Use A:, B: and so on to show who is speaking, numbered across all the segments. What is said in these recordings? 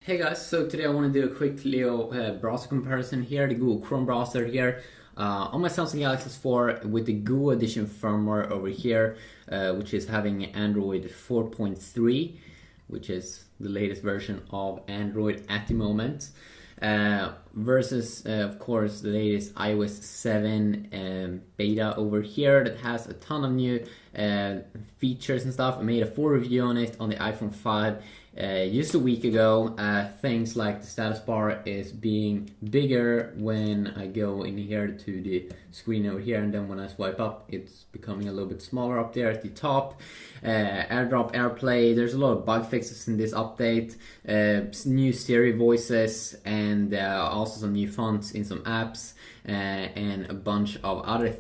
A: Hey guys, so today I want to do a quick little browser comparison here, the Google Chrome browser here on my Samsung Galaxy S4 with the Google Edition firmware over here, which is having Android 4.3, which is the latest version of Android at the moment, versus of course the latest iOS 7 beta over here that has a ton of new features and stuff. I made a full review on it on the iPhone 5 just a week ago. Things like the status bar is being bigger when I go in here to the screen over here, and then when I swipe up it's becoming a little bit smaller up there at the top. AirDrop, AirPlay, there's a lot of bug fixes in this update, new Siri voices, and also some new fonts in some apps, and a bunch of other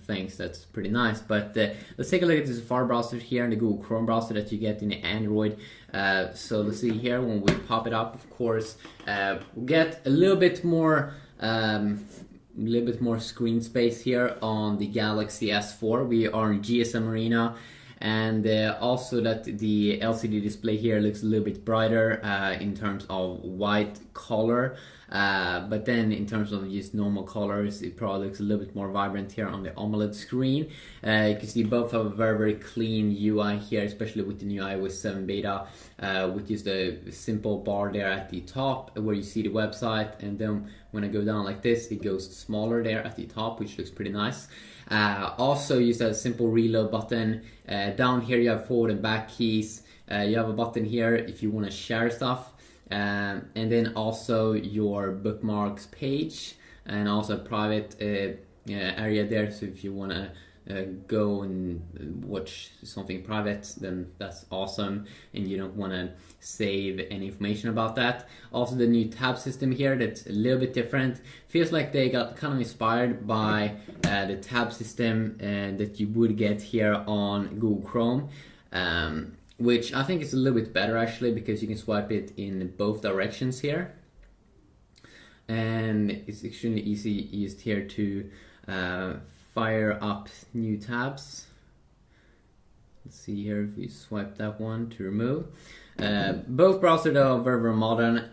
A: things that's pretty nice. But let's take a look at the Safari browser here and the Google Chrome browser that you get in the Android. So let's see here, when we pop it up, of course, we get a little bit more screen space here on the Galaxy S4. We are in GSM Arena, and also that the LCD display here looks a little bit brighter in terms of white color, but then in terms of just normal colors it probably looks a little bit more vibrant here on the AMOLED screen. You can see both have a very clean UI here, especially with the new iOS 7 beta, with just a simple bar there at the top where you see the website, and then when I go down like this it goes smaller there at the top, which looks pretty nice. Also use a simple reload button. Down here you have forward and back keys. You have a button here if you want to share stuff, and then also your bookmarks page, and also a private area there, so if you want to go and watch something private, then that's awesome, and you don't want to save any information about that. Also the new tab system here, that's a little bit different. Feels like they got kind of inspired by the tab system that you would get here on Google Chrome, which I think is a little bit better actually, because you can swipe it in both directions here, and it's extremely easy used here to fire up new tabs. Let's see here if we swipe that one to remove. Both browsers though are very modern.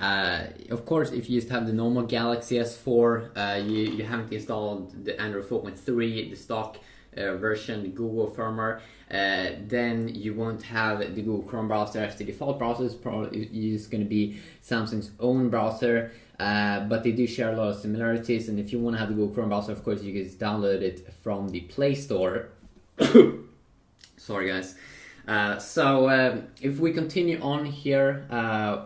A: Of course, if you just have the normal Galaxy S4, you haven't installed the Android 4.3, the stock version, the Google firmware, then you won't have the Google Chrome browser as the default browser. It's probably just going to be Samsung's own browser, but they do share a lot of similarities. And if you want to have the Google Chrome browser, of course you can just download it from the Play Store. Sorry guys. So if we continue on here,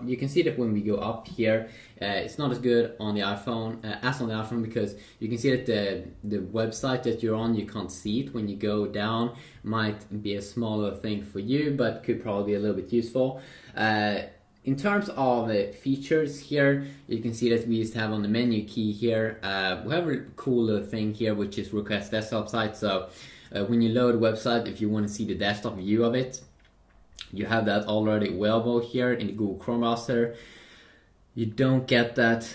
A: you can see that when we go up here, it's not as good on the iPhone as on the iPhone, because you can see that the website that you're on, you can't see it when you go down. Might be a smaller thing for you, but could probably be a little bit useful. In terms of features here, you can see that we just have on the menu key here, we have a cool little thing here, which is request desktop site. So when you load a website, if you want to see the desktop view of it, you have that already available here in the Google Chrome browser. You don't get that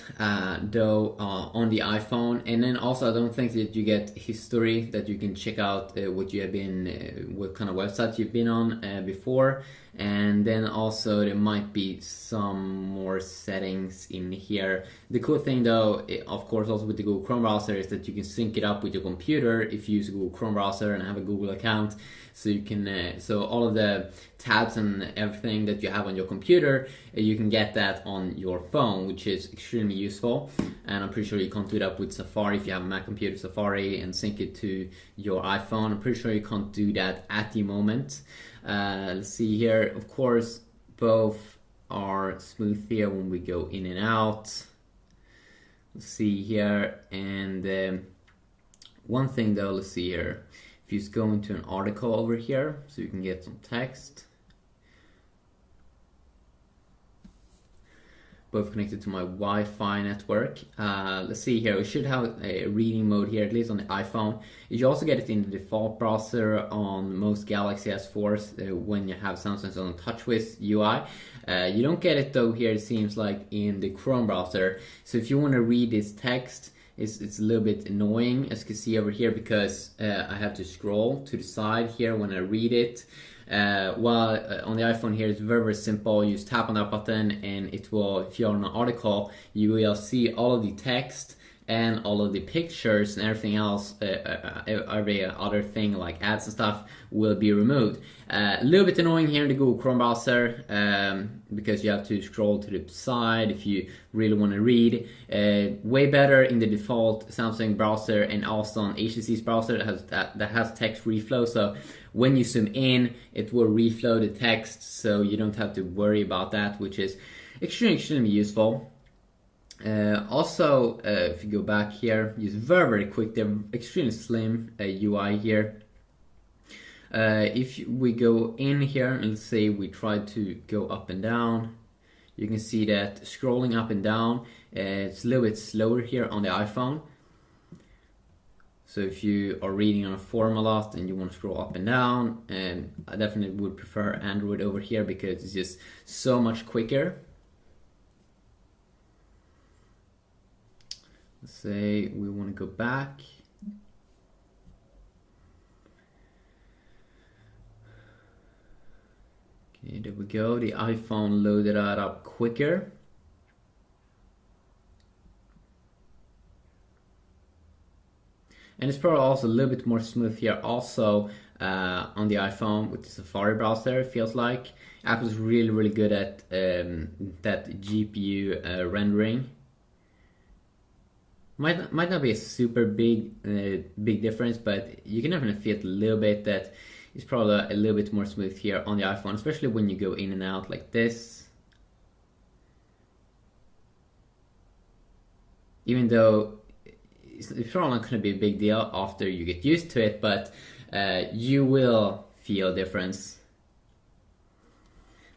A: though on the iPhone. And then also I don't think that you get history, that you can check out what you have been, what kind of website you've been on before. And then also there might be some more settings in here. The cool thing though, of course also with the Google Chrome browser, is that you can sync it up with your computer if you use a Google Chrome browser and have a Google account. So you can, so all of the tabs and everything that you have on your computer, you can get that on your phone, which is extremely useful. And I'm pretty sure you can't do that with Safari. If you have a Mac computer, Safari, and sync it to your iPhone, I'm pretty sure you can't do that at the moment. Let's see here, of course both are smooth here when we go in and out. Let's see here, and one thing though, let's see here, if you just go into an article over here so you can get some text, both connected to my Wi-Fi network. Let's see here, we should have a reading mode here, at least on the iPhone. You also get it in the default browser on most Galaxy S4s when you have Samsung's own TouchWiz UI. You don't get it though here, it seems like, in the Chrome browser. So if you want to read this text, it's a little bit annoying, as you can see over here, because I have to scroll to the side here when I read it. While on the iPhone here, it's very, very simple. You just tap on that button and it will, if you're on an article, you will see all of the text and all of the pictures and everything else, every other thing like ads and stuff will be removed. A little bit annoying here in the Google Chrome browser, because you have to scroll to the side if you really want to read. Way better in the default Samsung browser and also on HTC's browser that has text reflow. So when you zoom in, it will reflow the text, so you don't have to worry about that, which is extremely useful. Also, if you go back here, it's very, very quick. They're extremely slim UI here. If we go in here and let's say we try to go up and down, you can see that scrolling up and down, it's a little bit slower here on the iPhone. So if you are reading on a forum a lot and you want to scroll up and down, I definitely would prefer Android over here because it's just so much quicker. Let's say we want to go back. Okay, there we go. The iPhone loaded that up quicker. And it's probably also a little bit more smooth here also on the iPhone with the Safari browser, it feels like. Apple's really, really good at that GPU rendering. Might not be a super big difference, but you can definitely feel it a little bit that it's probably a little bit more smooth here on the iPhone, especially when you go in and out like this. Even though it's probably not going to be a big deal after you get used to it, but you will feel a difference,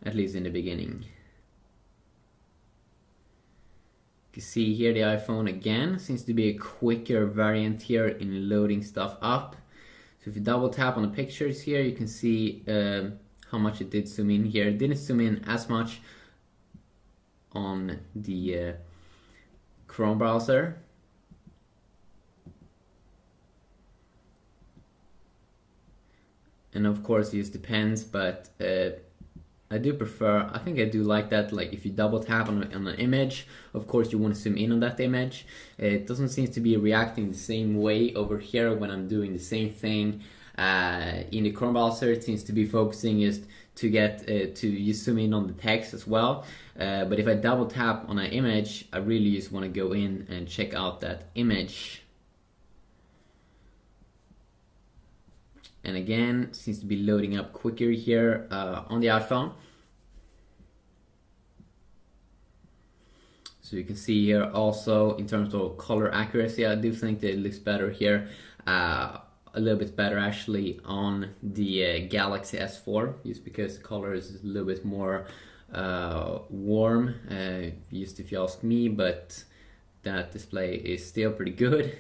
A: at least in the beginning. You see here the iPhone again seems to be a quicker variant here in loading stuff up. So if you double tap on the pictures here, you can see how much it did zoom in here. It didn't zoom in as much on the Chrome browser. And of course it just depends, but I do prefer, I think I do like that, like if you double tap on an image, of course you want to zoom in on that image. It doesn't seem to be reacting the same way over here when I'm doing the same thing in the Chrome browser. It seems to be focusing just to get to you zoom in on the text as well. But if I double tap on an image, I really just want to go in and check out that image. And again, seems to be loading up quicker here on the iPhone. So you can see here also in terms of color accuracy, I do think that it looks better here. A little bit better actually on the Galaxy S4, just because the color is a little bit more warm, just if you ask me, but that display is still pretty good.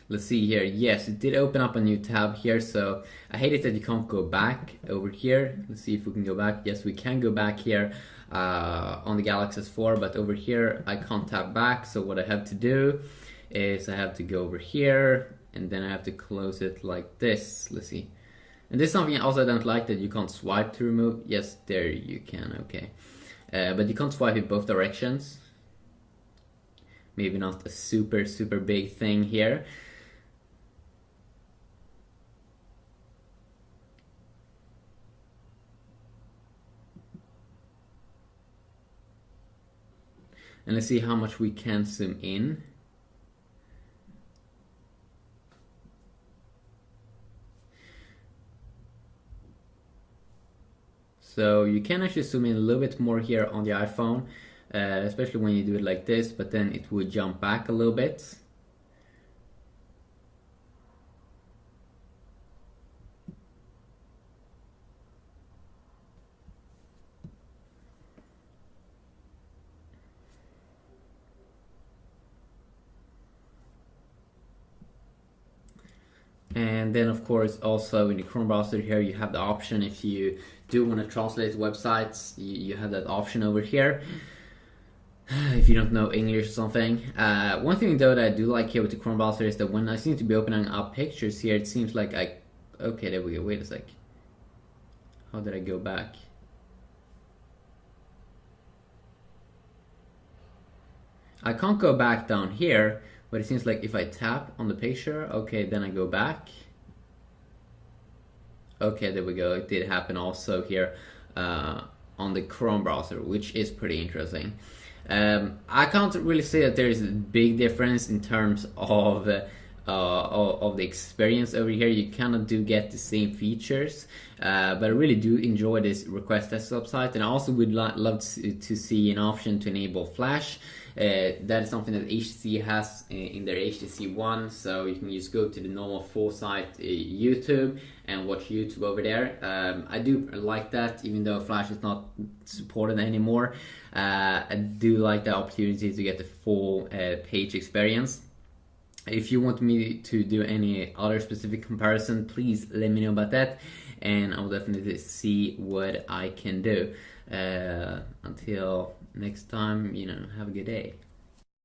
A: Let's see here. Yes, it did open up a new tab here, so I hate it that you can't go back over here. Let's see if we can go back. Yes, we can go back here on the Galaxy S4, but over here I can't tap back. So what I have to do is I have to go over here and then I have to close it like this. Let's see. And this is something also I don't like, that you can't swipe to remove. Yes, there you can, okay. But you can't swipe in both directions. Maybe not a super big thing here. And let's see how much we can zoom in. So you can actually zoom in a little bit more here on the iPhone, especially when you do it like this, but then it would jump back a little bit. And then of course also in the Chrome browser here you have the option, if you do want to translate websites, you have that option over here if you don't know English or something. One thing though that I do like here with the Chrome browser is that when I seem to be opening up pictures here, it seems like okay, there we go, wait a sec, how did I go back? I can't go back down here, but it seems like if I tap on the picture, okay, then I go back. Okay, there we go, it did happen also here on the Chrome browser, which is pretty interesting. I can't really say that there is a big difference in terms of the experience over here. You kind of do get the same features, but I really do enjoy this request desktop site, and I also would love to see an option to enable Flash. That is something that HTC has in their HTC One, so you can just go to the normal full site YouTube and watch YouTube over there. I do like that, even though Flash is not supported anymore. I do like the opportunity to get the full page experience. If you want me to do any other specific comparison, please let me know about that, and I'll definitely see what I can do. Until next time, have a good day.